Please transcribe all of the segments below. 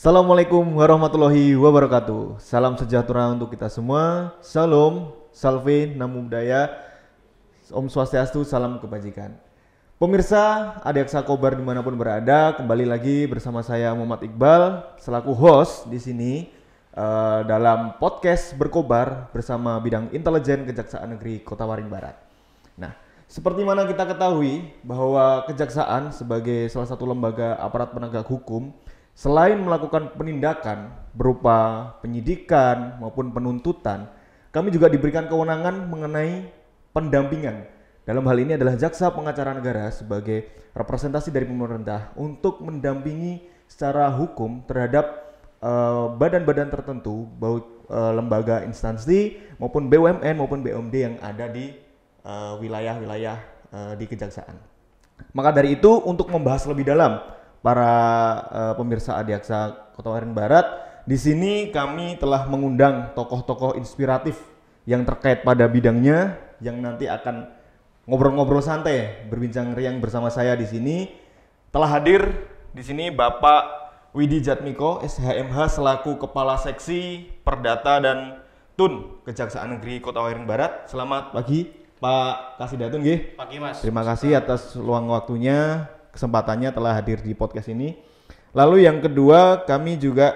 Assalamualaikum warahmatullahi wabarakatuh. Salam sejahtera untuk kita semua. Salam, salve, namo buddhaya, Om Swastiastu, salam kebajikan. Pemirsa, Adiaksa Kobar dimanapun berada, kembali lagi bersama saya Muhammad Iqbal selaku host di sini dalam podcast Berkobar bersama bidang intelijen Kejaksaan Negeri Kota Waring Barat. Nah, seperti mana kita ketahui bahwa Kejaksaan sebagai salah satu lembaga aparat penegak hukum selain melakukan penindakan berupa penyidikan maupun penuntutan, kami juga diberikan kewenangan mengenai pendampingan. Dalam hal ini adalah Jaksa Pengacara Negara sebagai representasi dari pemerintah untuk mendampingi secara hukum terhadap badan-badan tertentu, baik lembaga instansi maupun BUMN maupun BUMD yang ada di wilayah-wilayah di Kejaksaan. Maka dari itu, untuk membahas lebih dalam para pemirsa Adiaksa Kota Waring Barat, di sini kami telah mengundang tokoh-tokoh inspiratif yang terkait pada bidangnya yang nanti akan ngobrol-ngobrol santai, berbincang riang bersama saya di sini. Telah hadir di sini Bapak Widi Jatmiko, SHMH selaku Kepala Seksi Perdata dan Tun Kejaksaan Negeri Kota Waring Barat. Selamat pagi Pak Kasidatun nggih. Pagi Mas. Terima kasih atas luang waktunya, kesempatannya telah hadir di podcast ini. Lalu yang kedua, kami juga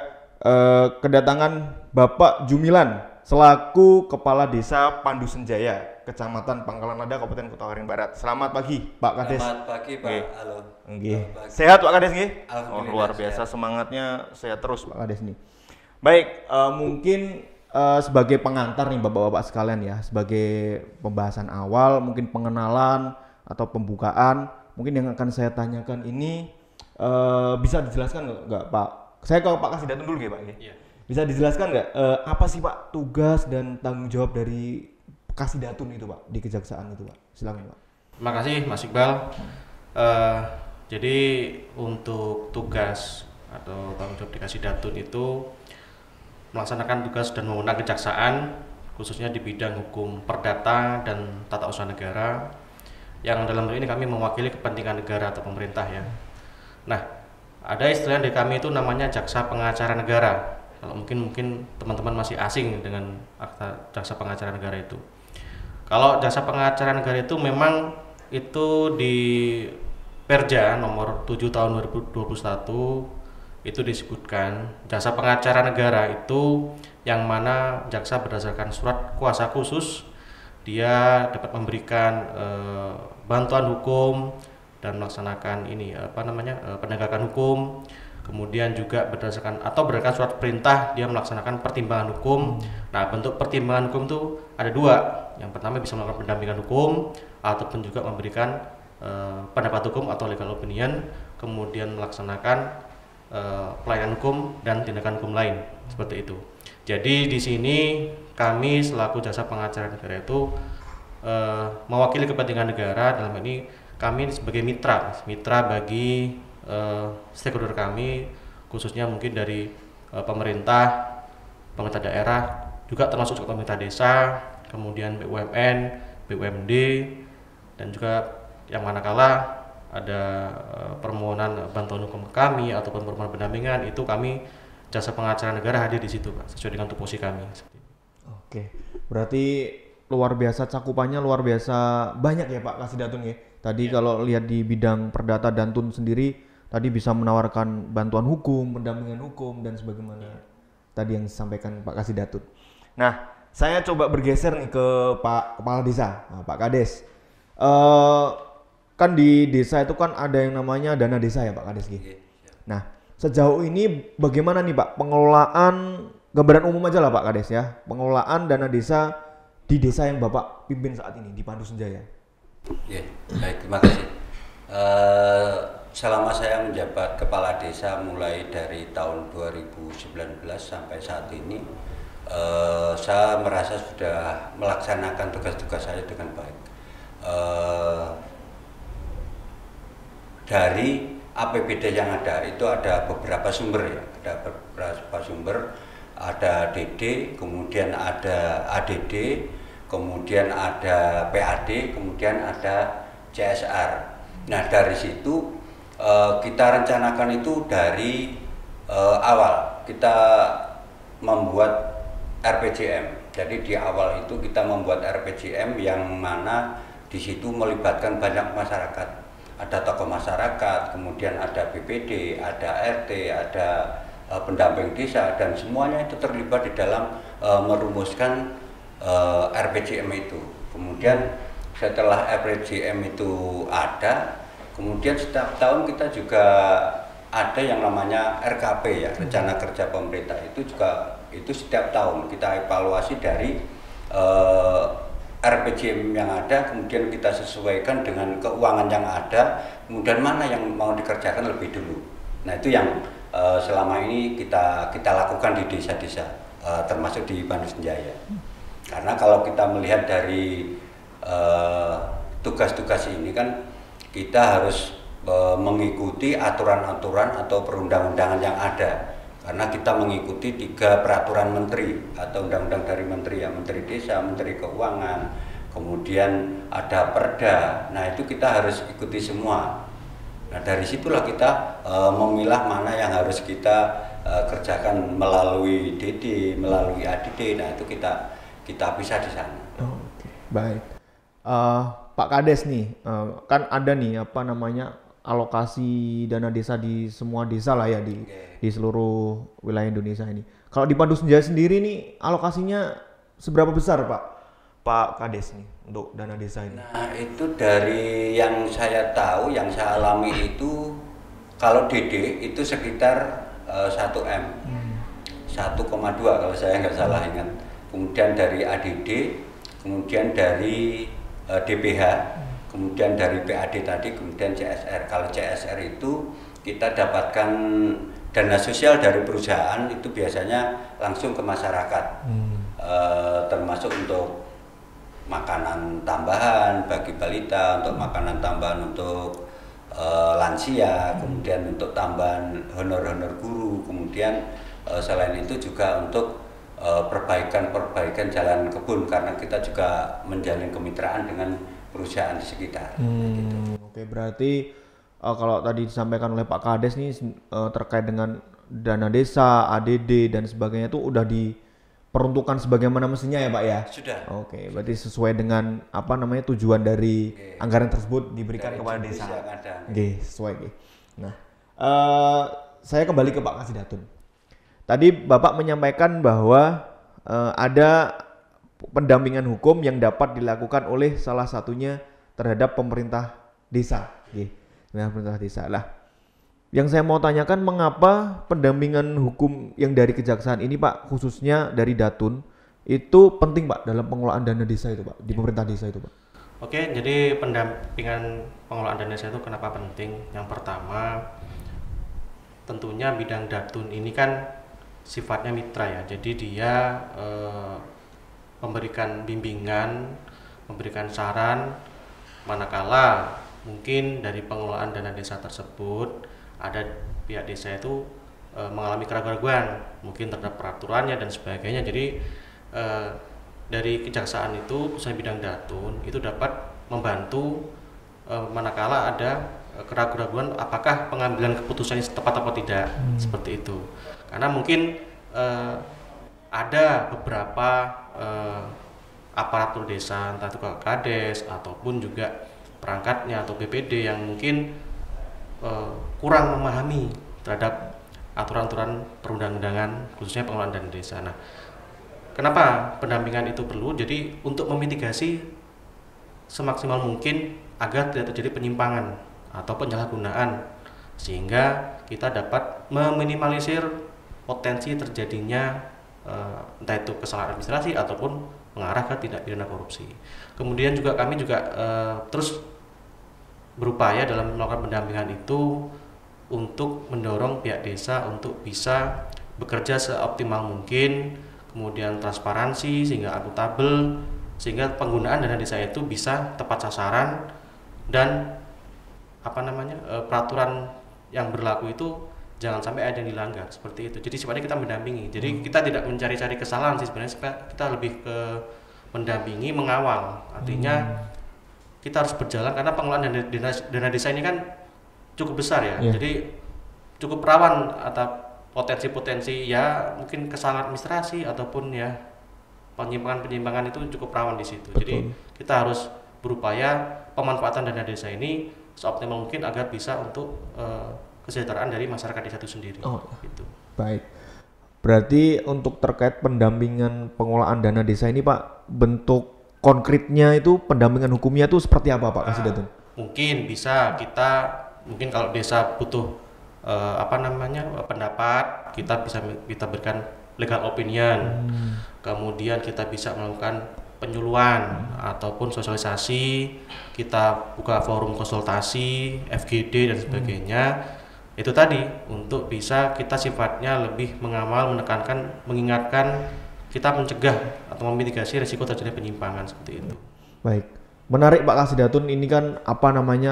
kedatangan Bapak Jumilan selaku Kepala Desa Pandu Senjaya, Kecamatan Pangkalan Lada, Kabupaten Kota Waring Barat. Selamat pagi Pak Kades. Selamat pagi Pak. Nggih. Halo. Nggih. Sehat Pak Kades nggih? Alhamdulillah, Luar biasa sehat. semangatnya sehat terus Pak Kades nih. Baik, mungkin sebagai pengantar nih Bapak-bapak sekalian ya, sebagai pembahasan awal, mungkin pengenalan atau pembukaan, mungkin yang akan saya tanyakan ini bisa dijelaskan nggak Pak? Saya ke Pak Kasidatun dulu ya Pak. Iya. Bisa dijelaskan nggak apa sih Pak tugas dan tanggung jawab dari Kasidatun itu Pak di Kejaksaan itu Pak? Silakan Pak. Terima kasih Mas Iqbal. Jadi untuk tugas atau tanggung jawab di Kasidatun itu melaksanakan tugas dan wewenang kejaksaan khususnya di bidang hukum perdata dan tata usaha negara, yang dalam hal ini kami mewakili kepentingan negara atau pemerintah ya. Nah, ada istilah dari kami itu namanya Jaksa Pengacara Negara. Kalau mungkin teman-teman masih asing dengan Jaksa Pengacara Negara itu. Kalau Jaksa Pengacara Negara itu memang itu di Perja nomor 7 tahun 2021 itu disebutkan Jaksa Pengacara Negara itu yang mana jaksa berdasarkan surat kuasa khusus dia dapat memberikan bantuan hukum dan melaksanakan penegakan hukum. Kemudian juga berdasarkan surat perintah dia melaksanakan pertimbangan hukum. Nah, bentuk pertimbangan hukum itu ada dua. Yang pertama bisa melakukan pendampingan hukum ataupun juga memberikan pendapat hukum atau legal opinion, kemudian melaksanakan pelayanan hukum dan tindakan hukum lain seperti itu. Jadi di sini kami selaku Jaksa Pengacara Negara itu mewakili kepentingan negara. Dalam ini kami sebagai mitra bagi stakeholder kami, khususnya mungkin dari pemerintah daerah, juga termasuk pemerintah desa, kemudian BUMN, BUMD, dan juga yang manakala ada permohonan bantuan hukum ke kami ataupun permohonan pendampingan, itu kami Jaksa Pengacara Negara hadir di situ Pak, sesuai dengan tupoksi kami. Oke, berarti luar biasa cakupannya, luar biasa banyak ya Pak Kasidatun ya. Tadi kalau lihat di bidang perdata dan tun sendiri, tadi bisa menawarkan bantuan hukum, pendampingan hukum dan sebagaimana tadi yang disampaikan Pak Kasidatun. Nah, saya coba bergeser nih ke Pak Kepala Desa, Pak Kades. Kan di desa itu kan ada yang namanya dana desa ya Pak Kades. Nah, sejauh ini bagaimana nih Pak pengelolaan, gambaran umum aja lah Pak Kades ya, pengelolaan dana desa di desa yang Bapak pimpin saat ini di Pandu Senjaya? Ya, baik, terima kasih. Selama saya menjabat kepala desa mulai dari tahun 2019 sampai saat ini, saya merasa sudah melaksanakan tugas-tugas saya dengan baik. Dari APBD yang ada itu ada beberapa sumber ya, ada beberapa sumber, ada DD, kemudian ada ADD, kemudian ada PAD, kemudian ada CSR. Nah, dari situ kita rencanakan itu dari awal kita membuat RPJM. Jadi di awal itu kita membuat RPJM yang mana di situ melibatkan banyak masyarakat. Ada tokoh masyarakat, kemudian ada BPD, ada RT, ada pendamping desa, dan semuanya itu terlibat di dalam merumuskan RPJM itu. Kemudian setelah RPJM itu ada, kemudian setiap tahun kita juga ada yang namanya RKP ya, rencana kerja pemerintah itu juga itu setiap tahun kita evaluasi dari RPJM yang ada, kemudian kita sesuaikan dengan keuangan yang ada, kemudian mana yang mau dikerjakan lebih dulu. Nah itu yang selama ini kita lakukan di desa-desa, termasuk di Bandung Senjaya. Karena kalau kita melihat dari tugas-tugas ini kan kita harus mengikuti aturan-aturan atau perundang-undangan yang ada. Karena kita mengikuti 3 peraturan menteri atau undang-undang dari menteri ya, Menteri Desa, Menteri Keuangan, kemudian ada Perda. Nah itu kita harus ikuti semua. Nah dari situlah kita memilah mana yang harus kita kerjakan melalui DD, melalui ADD. Nah itu kita bisa di sana. Oke, baik. Pak Kades nih, kan ada nih apa namanya alokasi dana desa di semua desa lah ya di seluruh wilayah Indonesia ini. Kalau di Bandung Senjaya sendiri nih alokasinya seberapa besar Pak Kades nih untuk dana desa ini? Nah itu dari yang saya tahu, yang saya alami itu kalau DD itu sekitar 1M, 1,2 kalau saya nggak salah ingat. Kemudian dari ADD, kemudian dari DPH, kemudian dari PAD tadi, kemudian CSR. Kalau CSR itu kita dapatkan dana sosial dari perusahaan itu biasanya langsung ke masyarakat, termasuk untuk makanan tambahan bagi balita, untuk makanan tambahan untuk lansia, kemudian untuk tambahan honor-honor guru, kemudian selain itu juga untuk perbaikan jalan kebun karena kita juga menjalin kemitraan dengan perusahaan di sekitar. Gitu. Oke, berarti kalau tadi disampaikan oleh Pak Kades nih terkait dengan dana desa, ADD dan sebagainya itu udah diperuntukkan sebagaimana mestinya ya Pak ya? Sudah. Oke, berarti sesuai dengan apa namanya tujuan dari anggaran tersebut diberikan dari kepada desa. Oke, sesuai. Nah, saya kembali ke Pak Kasidatun. Tadi Bapak menyampaikan bahwa ada pendampingan hukum yang dapat dilakukan oleh salah satunya terhadap pemerintah desa. Nah, pemerintah desa lah. Yang saya mau tanyakan mengapa pendampingan hukum yang dari kejaksaan ini Pak, khususnya dari Datun, itu penting Pak dalam pengelolaan dana desa itu Pak, di pemerintah desa itu Pak. Oke, jadi pendampingan pengelolaan dana desa itu kenapa penting? Yang pertama, tentunya bidang Datun ini kan sifatnya mitra ya, jadi dia memberikan bimbingan, memberikan saran manakala mungkin dari pengelolaan dana desa tersebut ada pihak desa itu mengalami keraguan-keraguan mungkin terhadap peraturannya dan sebagainya. Jadi dari kejaksaan itu khususnya bidang Datun itu dapat membantu manakala ada keraguan-keraguan apakah pengambilan keputusan tepat atau tidak, seperti itu. Karena mungkin ada beberapa aparatur desa, entah itu Kades ataupun juga perangkatnya atau BPD yang mungkin kurang memahami terhadap aturan-aturan perundang-undangan khususnya pengelolaan dana desa. Nah, kenapa pendampingan itu perlu? Jadi untuk memitigasi semaksimal mungkin agar tidak terjadi penyimpangan atau penyalahgunaan, sehingga kita dapat meminimalisir potensi terjadinya entah itu kesalahan administrasi ataupun mengarah ke tindak pidana korupsi. Kemudian juga kami juga terus berupaya dalam melakukan pendampingan itu untuk mendorong pihak desa untuk bisa bekerja seoptimal mungkin, kemudian transparansi sehingga akuntabel, sehingga penggunaan dana desa itu bisa tepat sasaran dan peraturan yang berlaku itu jangan sampai ada yang dilanggar, seperti itu. Jadi sifatnya kita mendampingi. Jadi kita tidak mencari-cari kesalahan sih sebenarnya, kita lebih ke mendampingi, mengawal. Artinya kita harus berjalan karena pengelolaan dana desa ini kan cukup besar ya. Jadi cukup rawan atau potensi-potensi ya mungkin kesalahan administrasi ataupun ya penyimpangan-penyimpangan itu cukup rawan di situ. Betul. Jadi kita harus berupaya pemanfaatan dana desa ini seoptimal mungkin agar bisa untuk kesejahteraan dari masyarakat desa itu sendiri. Oh, gitu. baik. Berarti untuk terkait pendampingan pengelolaan dana desa ini Pak, bentuk konkretnya itu pendampingan hukumnya itu seperti apa Pak Kasidatun? Mungkin bisa mungkin kalau desa butuh pendapat, kita berikan legal opinion. Kemudian kita bisa melakukan penyuluhan ataupun sosialisasi, kita buka forum konsultasi, FGD dan sebagainya. Itu tadi untuk bisa kita sifatnya lebih mengawal, menekankan, mengingatkan, kita mencegah atau memitigasi risiko terjadi penyimpangan seperti itu. Baik. Menarik Pak Kasidatun, ini kan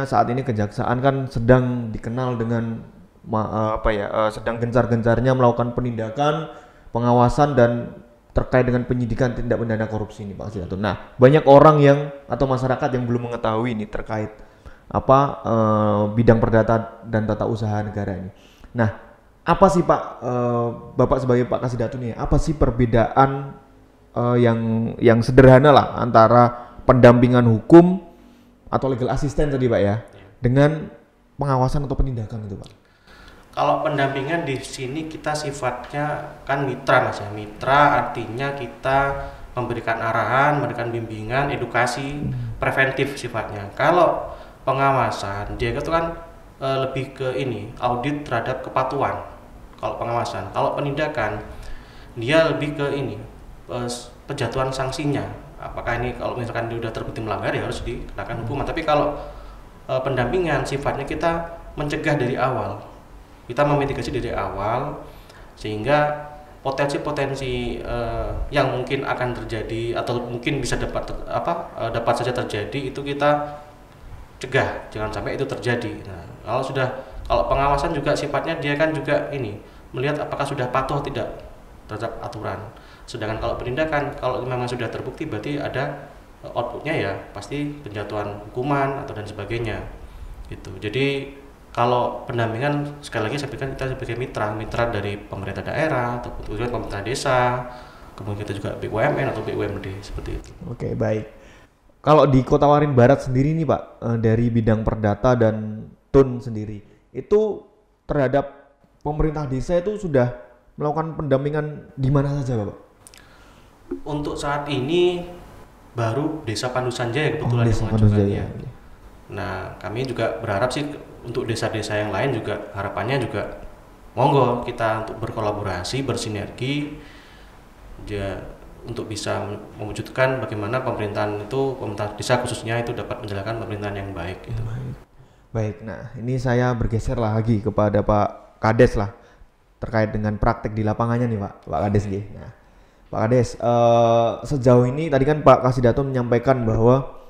saat ini kejaksaan kan sedang dikenal dengan sedang gencar-gencarnya melakukan penindakan, pengawasan dan terkait dengan penyidikan tindak pidana korupsi ini Pak Kasidatun. Nah, banyak orang atau masyarakat yang belum mengetahui ini terkait bidang perdata dan tata usaha negara ini. Nah, apa sih Pak, Bapak sebagai Pak Kasidatun ini, apa sih perbedaan yang sederhana lah antara pendampingan hukum atau legal assistant tadi Pak ya, dengan pengawasan atau penindakan itu Pak? Kalau pendampingan di sini kita sifatnya kan mitra Mas ya. Mitra artinya kita memberikan arahan, memberikan bimbingan, edukasi, preventif sifatnya. Kalau pengawasan dia itu kan lebih ke audit terhadap kepatuhan. Kalau pengawasan, kalau penindakan dia lebih ke penjatuhan sanksinya. Apakah ini kalau misalkan dia sudah terbukti melanggar ya harus dikenakan hukuman. Tapi kalau pendampingan sifatnya kita mencegah dari awal. Kita memitigasi dari awal sehingga potensi-potensi yang mungkin akan terjadi atau mungkin bisa dapat saja terjadi itu kita cegah, jangan sampai itu terjadi. Nah, kalau pengawasan juga sifatnya dia kan juga melihat apakah sudah patuh tidak terhadap aturan. Sedangkan kalau penindakan, kalau memang sudah terbukti berarti ada outputnya ya pasti penjatuhan hukuman atau dan sebagainya gitu. Jadi kalau pendampingan sekali lagi saya berikan kita sebagai mitra dari pemerintah daerah atau pemerintah desa, kemudian kita juga BUMN atau BUMD seperti itu. Oke, baik. Kalau di Kota Waringin Barat sendiri nih Pak, dari bidang perdata dan TUN sendiri, itu terhadap pemerintah desa itu sudah melakukan pendampingan di mana saja Pak? Untuk saat ini baru Desa Pandusan Jaya kebetulan Desa Pandusan Jaya. Nah, kami juga berharap sih untuk desa-desa yang lain juga harapannya juga monggo kita untuk berkolaborasi, bersinergi untuk bisa mewujudkan bagaimana pemerintah desa khususnya itu dapat menjalankan pemerintahan yang baik gitu. Baik. Nah, ini saya bergeser lagi kepada Pak Kades lah terkait dengan praktek di lapangannya nih Pak Kades nih. Nah, Pak Kades, sejauh ini tadi kan Pak Kasidatun menyampaikan bahwa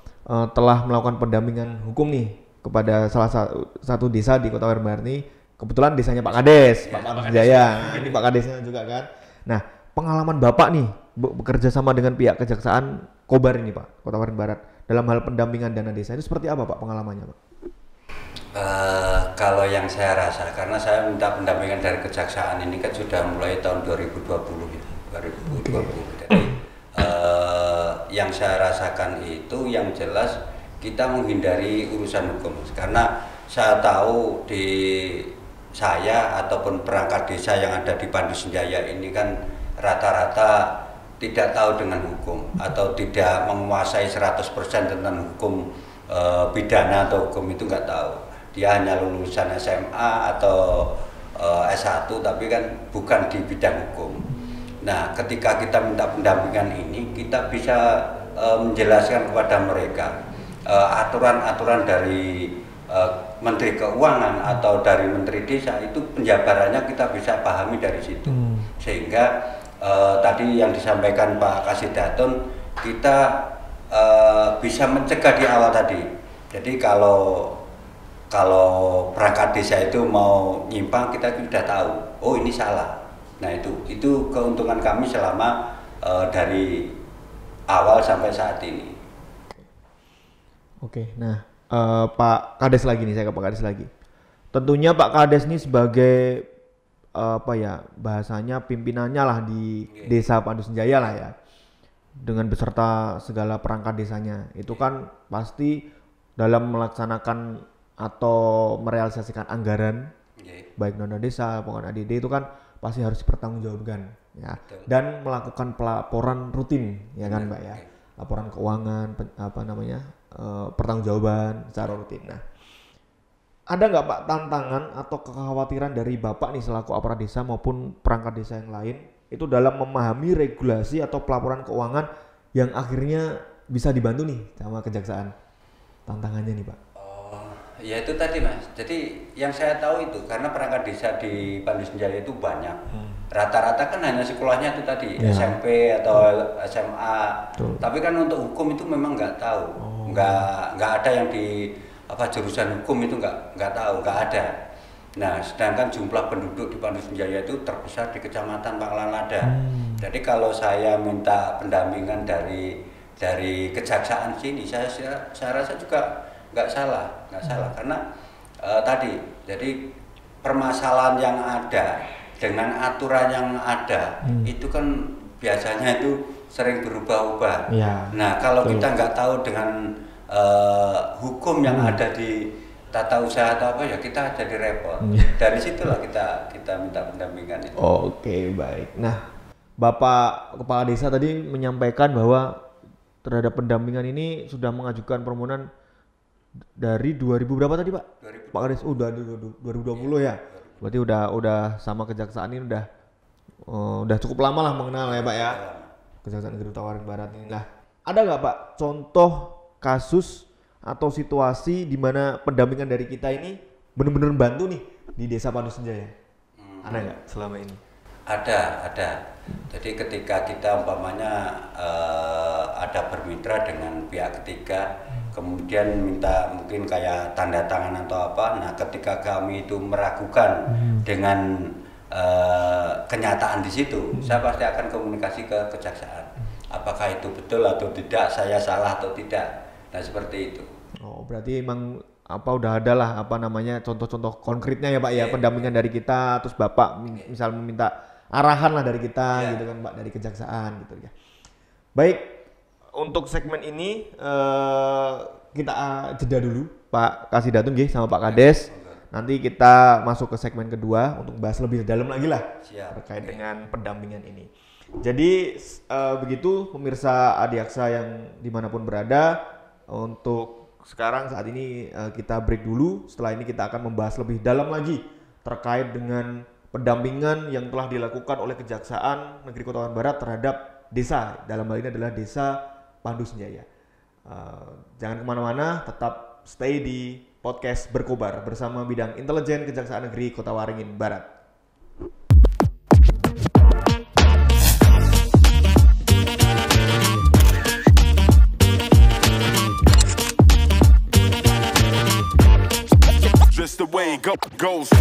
telah melakukan pendampingan hukum nih kepada salah satu desa di Kota Waringin Barat ini. Kebetulan desanya Pak Kades, Pak Jaya. Ini Pak Kadesnya juga kan. Nah, pengalaman Bapak nih bekerja sama dengan pihak Kejaksaan Kobar ini Pak, Kota Waringin Barat dalam hal pendampingan dana desa itu seperti apa Pak pengalamannya Pak? Kalau yang saya rasa, karena saya minta pendampingan dari Kejaksaan ini kan sudah mulai tahun 2020 gitu, 2020. Jadi yang saya rasakan itu yang jelas kita menghindari urusan hukum, karena saya tahu di saya ataupun perangkat desa yang ada di Pandusan Jaya ini kan rata-rata tidak tahu dengan hukum atau tidak menguasai 100% tentang hukum pidana atau hukum itu nggak tahu. Dia hanya lulusan SMA atau S1 tapi kan bukan di bidang hukum. Nah, ketika kita minta pendampingan ini, kita bisa menjelaskan kepada mereka aturan-aturan dari Menteri Keuangan atau dari Menteri Desa itu penjabarannya kita bisa pahami dari situ. Sehingga tadi yang disampaikan Pak Kasidatun, kita bisa mencegah di awal tadi. Jadi kalau perangkat desa itu mau nyimpang, kita sudah tahu, oh ini salah. Nah itu keuntungan kami selama dari awal sampai saat ini. Oke, nah Pak Kades lagi nih, saya ke Pak Kades lagi. Tentunya Pak Kades ini sebagai apa ya bahasanya pimpinannya lah di Desa Pandu Senjaya lah ya, dengan beserta segala perangkat desanya. Itu kan pasti dalam melaksanakan atau merealisasikan anggaran baik dana desa maupun ADD itu kan pasti harus dipertanggungjawabkan ya. Dan melakukan pelaporan rutin ya kan Mbak ya, laporan keuangan pertanggungjawaban secara rutin. Nah, ada nggak Pak tantangan atau kekhawatiran dari Bapak nih selaku aparat desa maupun perangkat desa yang lain itu dalam memahami regulasi atau pelaporan keuangan yang akhirnya bisa dibantu nih sama kejaksaan? Tantangannya nih Pak. Ya itu tadi Mas, jadi yang saya tahu itu karena perangkat desa di Pandu Senjaya itu banyak, rata-rata kan hanya sekolahnya itu tadi SMP atau SMA, tapi kan untuk hukum itu memang nggak tahu, nggak ada yang di jurusan hukum itu nggak tahu, nggak ada. Nah sedangkan jumlah penduduk di Pandu Senjaya itu terbesar di Kecamatan Pangkalan Lada. Jadi kalau saya minta pendampingan dari kejaksaan sini, saya rasa juga nggak salah karena tadi jadi permasalahan yang ada dengan aturan yang ada itu kan biasanya itu sering berubah-ubah. Nah kalau kita nggak tahu dengan hukum yang ada di tata usaha atau apa ya kita jadi repot. Dari situlah kita minta pendampingan itu. Oke, baik. Nah Bapak Kepala Desa tadi menyampaikan bahwa terhadap pendampingan ini sudah mengajukan permohonan dari 2000 berapa tadi Pak? 2000. Pak Kades, udah 2020 ya. Berarti udah sama kejaksaan ini udah cukup lama lah mengenal ya Pak ya. Kejaksaan Negeri Kota Waringin Barat ini. Nah, ada nggak Pak contoh kasus atau situasi di mana pendampingan dari kita ini benar-benar bantu nih di Desa Pandu Senjaya? Ada nggak selama ini? Ada. Jadi ketika kita umpamanya ada bermitra dengan pihak ketiga, kemudian minta mungkin kayak tanda tangan atau apa, nah ketika kami itu meragukan dengan kenyataan di situ, saya pasti akan komunikasi ke kejaksaan. Apakah itu betul atau tidak, saya salah atau tidak. Nah seperti itu. Berarti emang udah ada lah contoh-contoh konkretnya ya Pak ya, pendampingan dari kita, terus Bapak misal meminta arahan lah dari kita gitu kan Pak, dari kejaksaan gitu ya. Baik, untuk segmen ini kita jeda dulu Pak Kasidatun sama Pak Kades. Nanti kita masuk ke segmen kedua untuk bahas lebih dalam lagi lah terkait dengan pendampingan ini. Jadi begitu pemirsa Adiaksa yang dimanapun berada, untuk sekarang saat ini kita break dulu. Setelah ini kita akan membahas lebih dalam lagi terkait dengan pendampingan yang telah dilakukan oleh Kejaksaan Negeri Kota Waringin Barat terhadap desa. Dalam hal ini adalah Desa Pandu Senjaya. Jangan kemana-mana, tetap stay di podcast Berkobar bersama Bidang Intelijen Kejaksaan Negeri Kota Waringin Barat. Just the way it goes.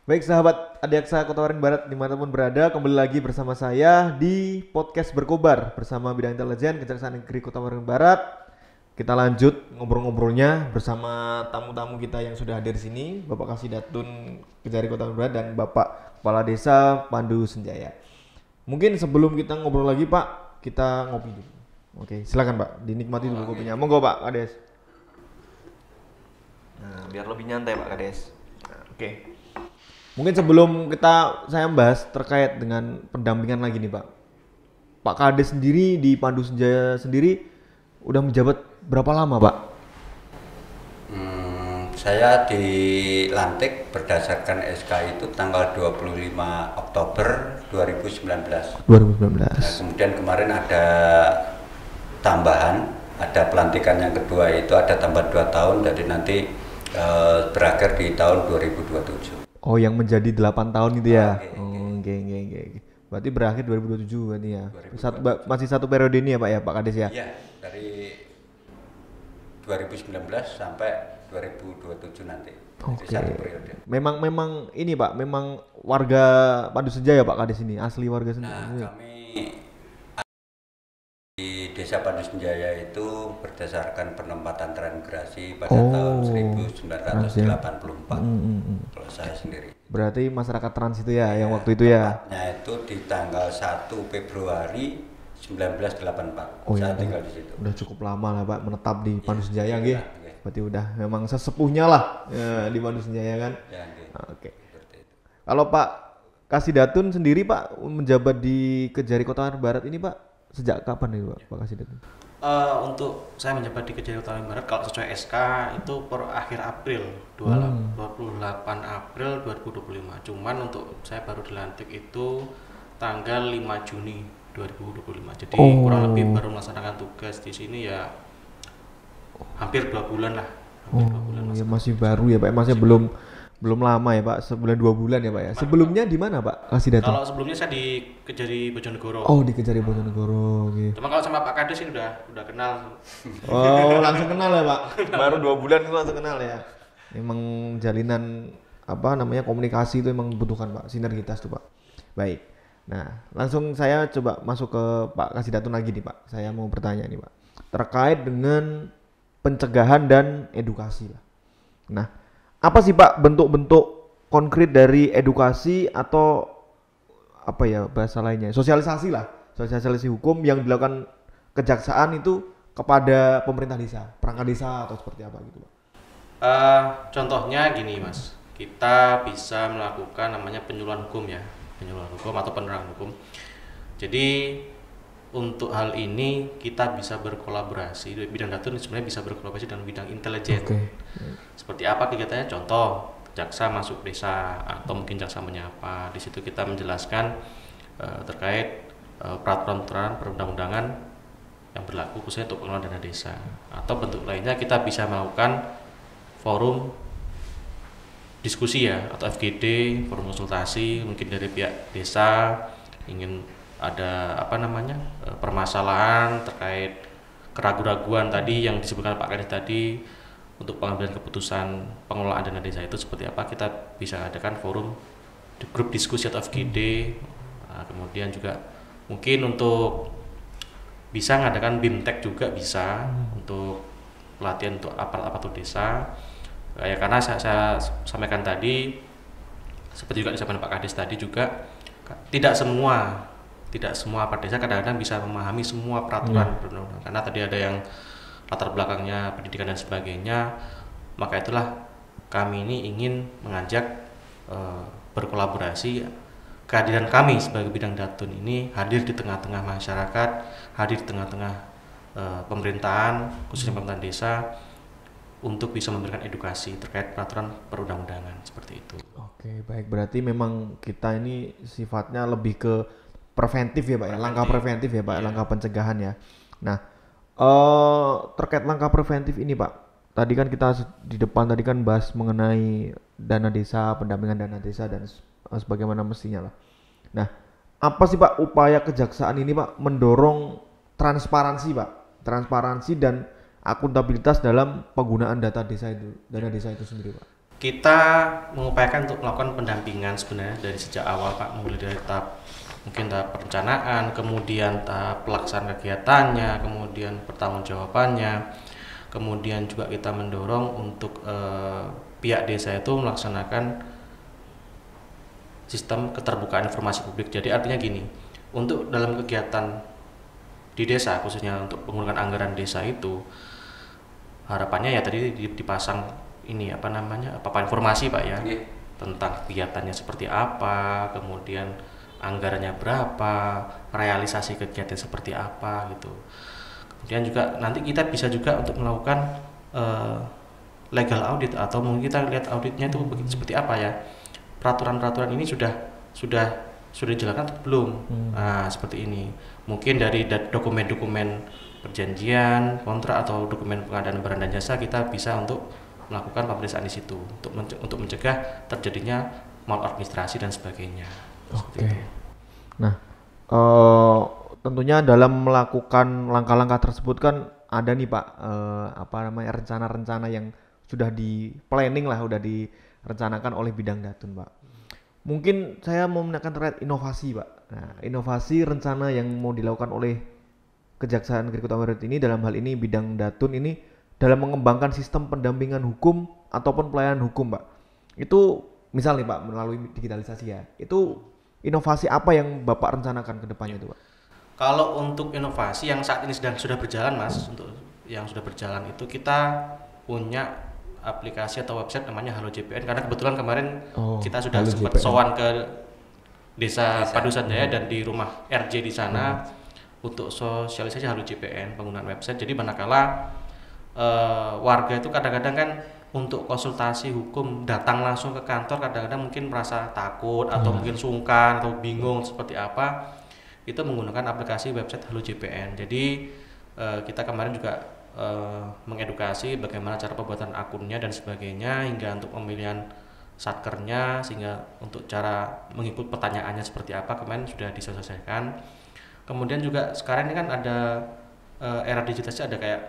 Baik sahabat Adiaksa Kota Waringin Barat dimanapun berada, kembali lagi bersama saya di podcast Berkobar bersama Bidang Intelijen Kejaksaan Negeri Kota Waringin Barat. Kita lanjut ngobrol-ngobrolnya bersama tamu-tamu kita yang sudah hadir di sini, Bapak Kasidatun Kejari Kota Waringin Barat dan Bapak Kepala Desa Pandu Senjaya. Mungkin sebelum kita ngobrol lagi Pak, kita ngopi dulu. Oke, silakan Pak, dinikmati dulu kopinya. Monggo Pak Kades. Nah, biar lebih nyantai Pak Kades. Nah, oke. Mungkin sebelum saya membahas terkait dengan pendampingan lagi nih Pak. Pak Kades sendiri di Pandu Senjaya sendiri udah menjabat berapa lama Pak? Saya dilantik berdasarkan SK itu tanggal 25 Oktober 2019. 2019. Nah, kemudian kemarin ada tambahan, ada pelantikan yang kedua itu ada tambah 2 tahun, jadi nanti berakhir di tahun 2027. Oh, yang menjadi 8 tahun gitu ya? Oke. Berarti berakhir 2027 berarti ya? Masih satu periode ini ya Pak ya, Pak Kades ya? Iya, dari 2019 sampai 2027 nanti. Oke. Jadi satu periode. Memang ini Pak, memang warga Pandu Senjaya Pak Kades ini, asli warga Nah, Senjaya. kami di Desa Pandu Senjaya itu berdasarkan penempatan transmigrasi pada tahun 1984. Kalau saya sendiri. Berarti masyarakat trans itu ya, yang waktu itu ya. Tepatnya itu di tanggal 1 Februari 1984. Oh Saya iya, tinggal di situ. udah cukup lama lah Pak menetap di Pandu Senjaya nggih. iya. Berarti udah memang sesepuhnya lah ya, di Pandu Senjaya kan. Ya, nggih. Oke. Seperti itu. Kalau Pak Kasidatun sendiri Pak menjabat di Kejari Kota Barat ini Pak sejak kapan nih Pak Kasidatun? Untuk saya menjabat di Kejari Utara Barat kalau sesuai SK itu per akhir April 28 April 2025. Cuman untuk saya baru dilantik itu tanggal 5 Juni 2025. Jadi kurang lebih baru melaksanakan tugas di sini ya hampir 2 bulan lah. Hampir 2 bulan Ya masih baru ya Pak, masih belum lama ya Pak, sebulan 2 bulan ya Pak ya. Sebelumnya di mana Pak Kasidatun? Kalau sebelumnya saya di Kejari Bojonegoro. Oh di Kejari Bojonegoro. Gitu. Cuma kalau sama Pak Kades ini udah kenal. Oh langsung kenal ya Pak, baru 2 bulan itu langsung kenal ya. Memang jalinan apa namanya komunikasi itu memang dibutuhkan Pak, sinergitas tuh Pak. Baik. Nah langsung saya coba masuk ke Pak Kasidatun lagi nih Pak. Saya mau bertanya nih Pak terkait dengan pencegahan dan edukasi lah. Nah apa sih Pak bentuk-bentuk konkret dari edukasi atau apa ya bahasa lainnya sosialisasi lah, sosialisasi hukum yang dilakukan kejaksaan itu kepada pemerintah desa, perangkat desa atau seperti apa gitu Pak? Contohnya gini Mas, kita bisa melakukan namanya penyuluhan hukum ya, penyuluhan hukum atau penerangan hukum. Jadi untuk hal ini kita bisa berkolaborasi, bidang data ini sebenarnya bisa berkolaborasi dengan bidang intelijen. Seperti apa kegiatannya? Contoh, jaksa masuk desa atau mungkin jaksa menyapa. Di situ kita menjelaskan terkait peraturan-peraturan perundang-undangan yang berlaku khususnya untuk pengelolaan dana desa. Atau bentuk lainnya kita bisa melakukan forum diskusi ya atau FGD, forum konsultasi mungkin dari pihak desa ingin ada apa namanya permasalahan terkait keraguan-raguan tadi yang disebutkan Pak Kades tadi untuk pengambilan keputusan pengelolaan dana desa itu seperti apa, kita bisa adakan forum grup diskusi atau FGD. Kemudian juga mungkin untuk bisa mengadakan BIMTEK juga bisa untuk pelatihan untuk aparatur desa ya, karena saya sampaikan tadi seperti juga disampaikan Pak Kades tadi juga tidak semua aparatur desa kadang-kadang bisa memahami semua peraturan perundang-undangan karena tadi ada yang latar belakangnya pendidikan dan sebagainya. Maka itulah kami ini ingin mengajak berkolaborasi, kehadiran kami sebagai bidang datun ini hadir di tengah-tengah masyarakat, hadir di tengah-tengah pemerintahan khususnya pemerintahan desa untuk bisa memberikan edukasi terkait peraturan perundang-undangan seperti itu. Oke, baik, berarti memang kita ini sifatnya lebih ke preventif ya Pak ya, langkah preventif ya Pak, langkah pencegahan ya. Nah, terkait langkah preventif ini Pak, tadi kan kita di depan tadi kan bahas mengenai dana desa, pendampingan dana desa dan sebagaimana mestinya lah. Nah, apa sih Pak upaya kejaksaan ini Pak mendorong transparansi Pak, transparansi dan akuntabilitas dalam penggunaan dana desa itu sendiri Pak? Kita mengupayakan untuk melakukan pendampingan sebenarnya dari sejak awal Pak, mulai dari tahap perencanaan, kemudian tahap pelaksanaan kegiatannya, kemudian pertanggungjawabannya, kemudian juga kita mendorong untuk pihak desa itu melaksanakan sistem keterbukaan informasi publik. Jadi artinya gini, untuk dalam kegiatan di desa khususnya untuk penggunaan anggaran desa itu harapannya ya tadi dipasang ini apa namanya papan informasi Pak ya, tentang kegiatannya seperti apa, kemudian anggarannya berapa, realisasi kegiatan seperti apa gitu. Kemudian juga nanti kita bisa juga untuk melakukan legal audit atau mungkin kita lihat auditnya itu seperti apa ya, peraturan-peraturan ini sudah dijelaskan atau belum. Nah seperti ini mungkin dari dokumen-dokumen perjanjian kontrak atau dokumen pengadaan barang dan jasa kita bisa untuk melakukan pemeriksaan di situ untuk mencegah terjadinya maladministrasi dan sebagainya. Oke. Nah, tentunya dalam melakukan langkah-langkah tersebut kan ada nih Pak, apa namanya rencana-rencana yang sudah di planning lah, udah direncanakan oleh bidang Datun, Pak. Mungkin saya mau menanyakan terkait inovasi, Pak. Nah, inovasi rencana yang mau dilakukan oleh Kejaksaan Negeri Kota Magelang ini dalam hal ini bidang Datun ini dalam mengembangkan sistem pendampingan hukum ataupun pelayanan hukum, Pak. Itu misal nih Pak, melalui digitalisasi ya. Itu inovasi apa yang Bapak rencanakan ke depannya itu, Pak? Kalau untuk inovasi yang saat ini sudah berjalan, Mas, untuk yang sudah berjalan itu kita punya aplikasi atau website namanya Halo JPN, karena kebetulan kemarin kita sudah sempat sowan ke Desa Padusan Jaya dan di rumah RJ di sana untuk sosialisasi Halo JPN penggunaan website. Jadi manakala warga itu kadang-kadang kan untuk konsultasi hukum datang langsung ke kantor, kadang-kadang mungkin merasa takut atau mungkin sungkan atau bingung seperti apa, itu menggunakan aplikasi website Halo JPN. Jadi kita kemarin juga mengedukasi bagaimana cara pembuatan akunnya dan sebagainya, hingga untuk pemilihan satkernya, sehingga untuk cara mengikut pertanyaannya seperti apa kemarin sudah diselesaikan. Kemudian juga sekarang ini kan ada era digitalisasi, ada kayak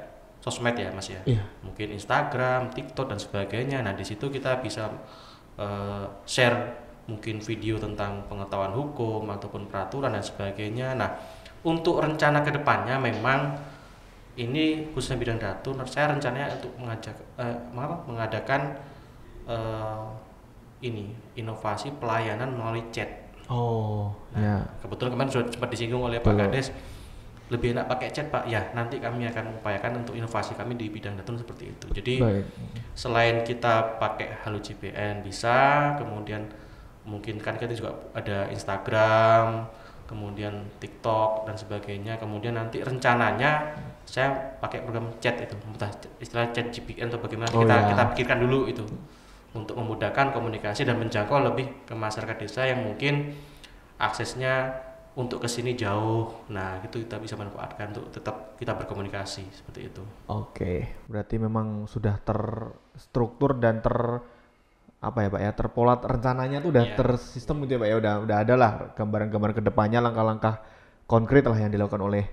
sosmed ya Mas ya, mungkin Instagram, TikTok dan sebagainya. Nah di situ kita bisa share mungkin video tentang pengetahuan hukum ataupun peraturan dan sebagainya. Nah untuk rencana kedepannya memang ini khususnya bidang Datun, saya rencananya untuk mengadakan ini inovasi pelayanan melalui chat. Kebetulan kemarin sudah sempat disinggung oleh Pak Kades, lebih enak pakai chat Pak. Ya, nanti kami akan mengupayakan untuk inovasi kami di bidang Datun seperti itu. Jadi selain kita pakai Halo JPN bisa, kemudian mungkin kan kita juga ada Instagram, kemudian TikTok dan sebagainya. Kemudian nanti rencananya saya pakai program chat itu, entah istilah chat JPN atau bagaimana, kita pikirkan dulu itu untuk memudahkan komunikasi dan menjangkau lebih ke masyarakat desa yang mungkin aksesnya untuk kesini jauh. Nah itu kita bisa manfaatkan untuk tetap kita berkomunikasi seperti itu. Oke, berarti memang sudah terstruktur dan terpola rencananya tuh udah tersistem gitu ya Pak ya, udah ada lah gambaran-gambaran kedepannya, langkah-langkah konkret lah yang dilakukan oleh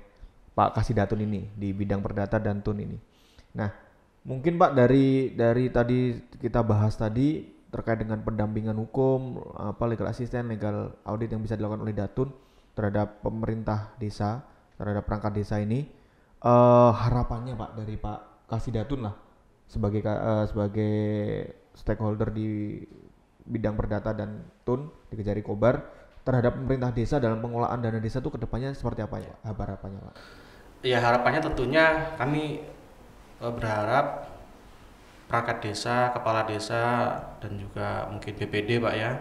Pak Kasih Datun ini di bidang perdata dan tun ini. Nah mungkin Pak dari tadi kita bahas tadi terkait dengan pendampingan hukum, legal assistant, legal audit yang bisa dilakukan oleh Datun terhadap pemerintah desa, terhadap perangkat desa ini, harapannya Pak dari Pak Kasih Datun lah sebagai stakeholder di bidang perdata dan tun di Kejari Kobar terhadap pemerintah desa dalam pengelolaan dana desa itu kedepannya seperti apa ya harapannya Pak? Ya harapannya tentunya kami berharap perangkat desa, kepala desa dan juga mungkin BPD Pak ya,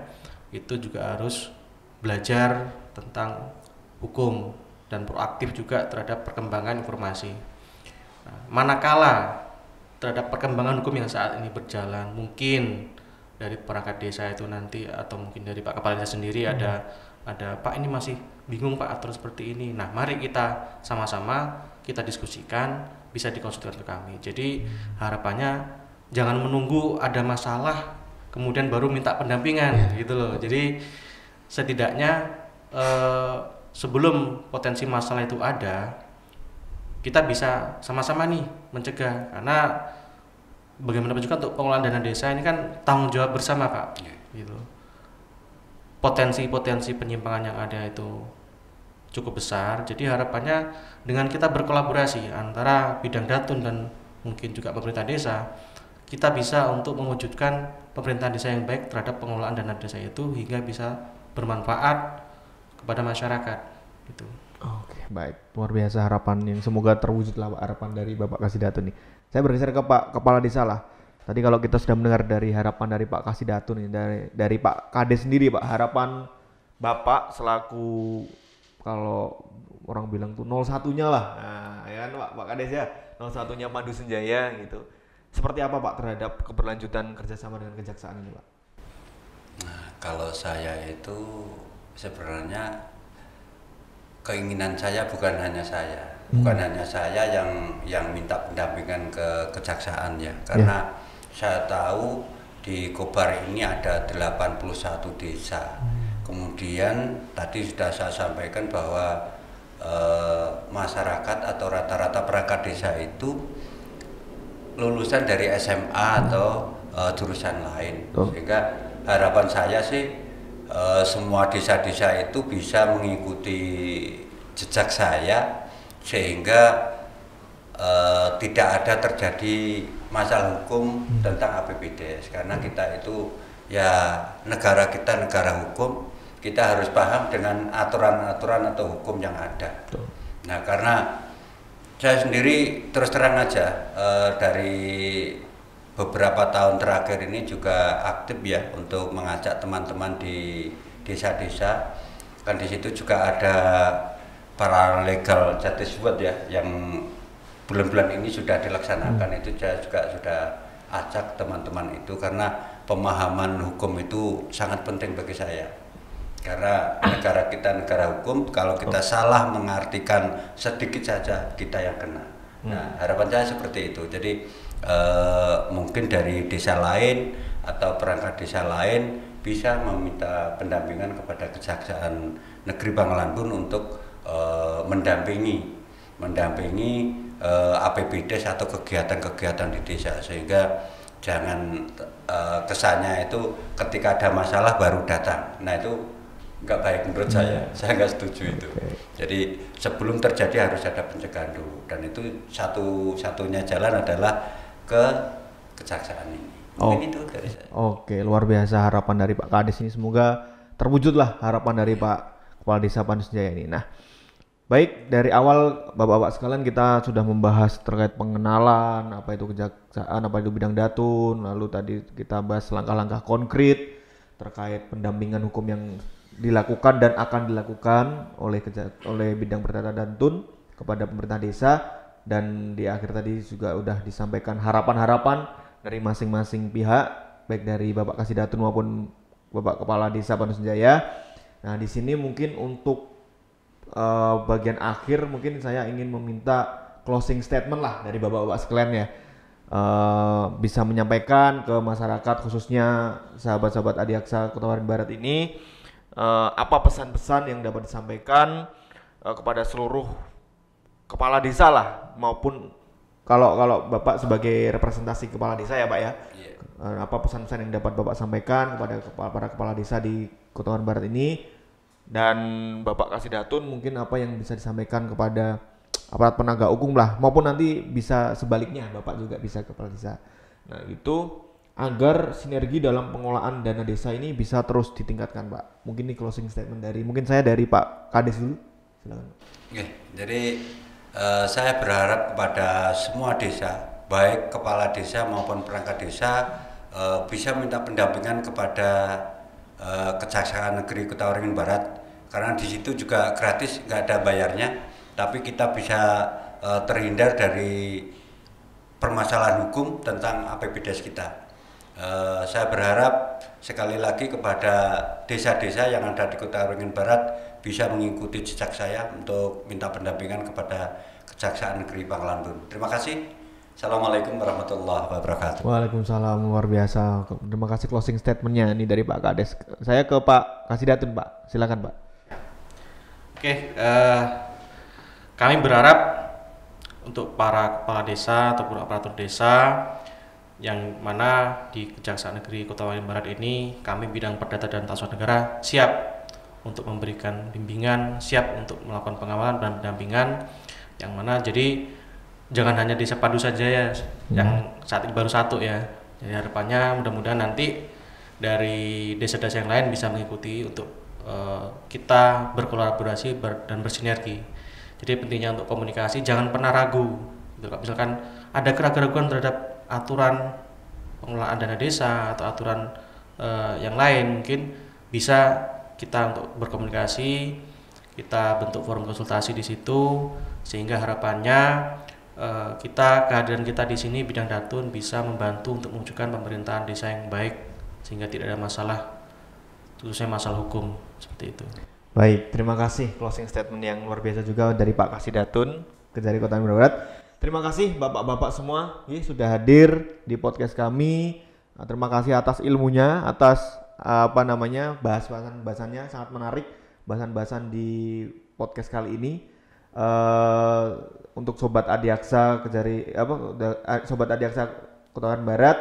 itu juga harus belajar tentang hukum dan proaktif juga terhadap perkembangan informasi. Nah, manakala terhadap perkembangan hukum yang saat ini berjalan, mungkin dari perangkat desa itu nanti atau mungkin dari Pak Kepala Desa sendiri ada Pak ini masih bingung Pak aturan seperti ini. Nah mari kita sama-sama kita diskusikan, bisa dikonsultasikan ke kami. Jadi harapannya jangan menunggu ada masalah kemudian baru minta pendampingan gitu loh. Jadi setidaknya sebelum potensi masalah itu ada, kita bisa sama-sama nih mencegah, karena bagaimanapun juga untuk pengelolaan dana desa ini kan tanggung jawab bersama Pak. Gitu. Potensi-potensi penyimpangan yang ada itu cukup besar. Jadi harapannya dengan kita berkolaborasi antara bidang Datun dan mungkin juga pemerintah desa, kita bisa untuk mewujudkan pemerintahan desa yang baik terhadap pengelolaan dana desa itu hingga bisa bermanfaat kepada masyarakat. Gitu. Oke, baik. Luar biasa harapan yang semoga terwujud lah Pak, harapan dari Bapak Kasih Datun nih. Saya bergeser ke Pak Kepala Desa lah. Tadi kalau kita sudah mendengar dari harapan dari Pak Kasih Datun nih, dari Pak Kades sendiri Pak, harapan Bapak selaku kalau orang bilang tuh 01-nya lah. Nah, ya kan Pak Kades ya, 01-nya Padusan Jaya gitu. Seperti apa Pak terhadap keberlanjutan kerjasama dengan kejaksaan ini Pak? Nah, kalau saya itu sebenarnya keinginan saya bukan hanya saya yang minta pendampingan ke kejaksaan ya, karena saya tahu di Kobar ini ada 81 desa. Kemudian tadi sudah saya sampaikan bahwa masyarakat atau rata-rata perangkat desa itu lulusan dari SMA atau jurusan lain. Oh. Sehingga harapan saya sih semua desa-desa itu bisa mengikuti jejak saya sehingga tidak ada terjadi masalah hukum tentang APBDes, karena kita itu ya negara kita negara hukum, kita harus paham dengan aturan-aturan atau hukum yang ada. Nah, karena saya sendiri terus terang aja dari beberapa tahun terakhir ini juga aktif ya untuk mengajak teman-teman di desa-desa. Kan di situ juga ada para legal justice work ya yang bulan-bulan ini sudah dilaksanakan. Itu saya juga sudah ajak teman-teman itu karena pemahaman hukum itu sangat penting bagi saya. Karena negara kita negara hukum, kalau kita salah mengartikan sedikit saja kita yang kena. Nah, harapan saya seperti itu. Jadi mungkin dari desa lain atau perangkat desa lain bisa meminta pendampingan kepada Kejaksaan Negeri Pangkalanbun untuk mendampingi APBDes atau kegiatan-kegiatan di desa, sehingga jangan kesannya itu ketika ada masalah baru datang. Nah, itu nggak baik menurut saya nggak setuju itu. Jadi sebelum terjadi harus ada pencegahan dulu, dan itu satu-satunya jalan adalah ke kejaksaan ini. Mungkin itu dari saya. Oke, luar biasa harapan dari Pak Kades ini, semoga terwujudlah harapan dari Pak Kepala Desa Pandus Jaya ini. Nah, baik, dari awal Bapak-bapak sekalian kita sudah membahas terkait pengenalan apa itu kejaksaan, apa itu bidang datun, lalu tadi kita bahas langkah-langkah konkret terkait pendampingan hukum yang dilakukan dan akan dilakukan oleh bidang perdata datun kepada pemerintah desa, dan di akhir tadi juga udah disampaikan harapan-harapan dari masing-masing pihak, baik dari Bapak Kasidatun maupun Bapak Kepala Desa Pandus Jaya. Nah, di sini mungkin untuk bagian akhir mungkin saya ingin meminta closing statement lah dari bapak-bapak sekalian ya, bisa menyampaikan ke masyarakat khususnya sahabat-sahabat Adiaksa Kota Waringin Barat ini apa pesan-pesan yang dapat disampaikan kepada seluruh kepala desa lah, maupun kalau bapak sebagai representasi kepala desa ya pak ya, apa pesan-pesan yang dapat bapak sampaikan kepada para kepala desa di Kota Waringin Barat ini. Dan Bapak Kasidatun mungkin apa yang bisa disampaikan kepada aparat penegak hukum lah, maupun nanti bisa sebaliknya Bapak juga bisa kepala desa. Nah, itu agar sinergi dalam pengelolaan dana desa ini bisa terus ditingkatkan Pak. Mungkin ini closing statement dari Pak Kades dulu. Silakan. Oke, jadi saya berharap kepada semua desa, baik kepala desa maupun perangkat desa, bisa minta pendampingan kepada Kejaksaan Negeri Kota Waringin Barat, karena di situ juga gratis, nggak ada bayarnya, tapi kita bisa terhindar dari permasalahan hukum tentang APBDes kita. Saya berharap sekali lagi kepada desa-desa yang ada di Kota Waringin Barat bisa mengikuti jejak saya untuk minta pendampingan kepada Kejaksaan Negeri Pangkalanbun. Terima kasih. Assalamualaikum warahmatullahi wabarakatuh. Waalaikumsalam, luar biasa. Terima kasih closing statementnya ini dari Pak Kades. Saya ke Pak Kasidatun Pak, silakan Pak. Oke, kami berharap untuk para kepala desa ataupun aparatur desa yang mana di Kejaksaan Negeri Kota Waringin Barat ini, kami bidang perdata dan tata usaha negara siap untuk memberikan bimbingan, siap untuk melakukan pengawalan dan pendampingan, yang mana jadi jangan hanya desa Pandus saja ya, yang saat ini baru satu ya. Jadi harapannya mudah-mudahan nanti dari desa-desa yang lain bisa mengikuti untuk kita berkolaborasi dan bersinergi. Jadi pentingnya untuk komunikasi, jangan pernah ragu. Misalkan ada keraguan terhadap aturan pengelolaan dana desa atau aturan yang lain, mungkin bisa kita untuk berkomunikasi, kita bentuk forum konsultasi di situ, sehingga harapannya kehadiran kita di sini bidang datun bisa membantu untuk mewujudkan pemerintahan desa yang baik, sehingga tidak ada masalah, khususnya masalah hukum seperti itu. Baik, terima kasih closing statement yang luar biasa juga dari Pak Kasidatun dari Kota Waringin Barat. Terima kasih bapak-bapak semua sudah hadir di podcast kami. Terima kasih atas ilmunya, atas bahasan-bahasannya sangat menarik, bahasan-bahasan di podcast kali ini. untuk Sobat Adiaksa Sobat Adiaksa Kota Barat,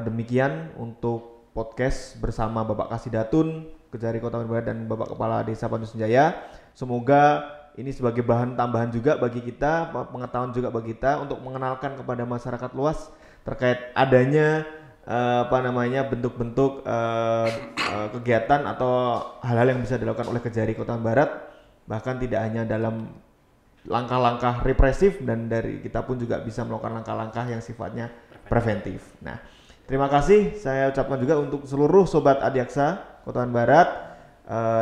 demikian untuk podcast bersama Bapak Kasidatun Kejari Kota Barat dan Bapak Kepala Desa Pandu Senjaya. Semoga ini sebagai bahan tambahan juga bagi kita, pengetahuan juga bagi kita untuk mengenalkan kepada masyarakat luas terkait adanya bentuk-bentuk kegiatan atau hal-hal yang bisa dilakukan oleh Kejari Kota Barat, bahkan tidak hanya dalam langkah-langkah represif, dan dari kita pun juga bisa melakukan langkah-langkah yang sifatnya preventif. Nah, terima kasih saya ucapkan juga untuk seluruh Sobat Adiaksa Kota Barat.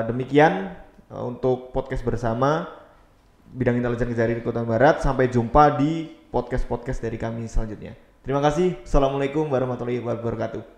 Demikian untuk podcast bersama Bidang Intelijen Kejari Kota Barat. Sampai jumpa di podcast-podcast dari kami selanjutnya. Terima kasih. Assalamualaikum warahmatullahi wabarakatuh.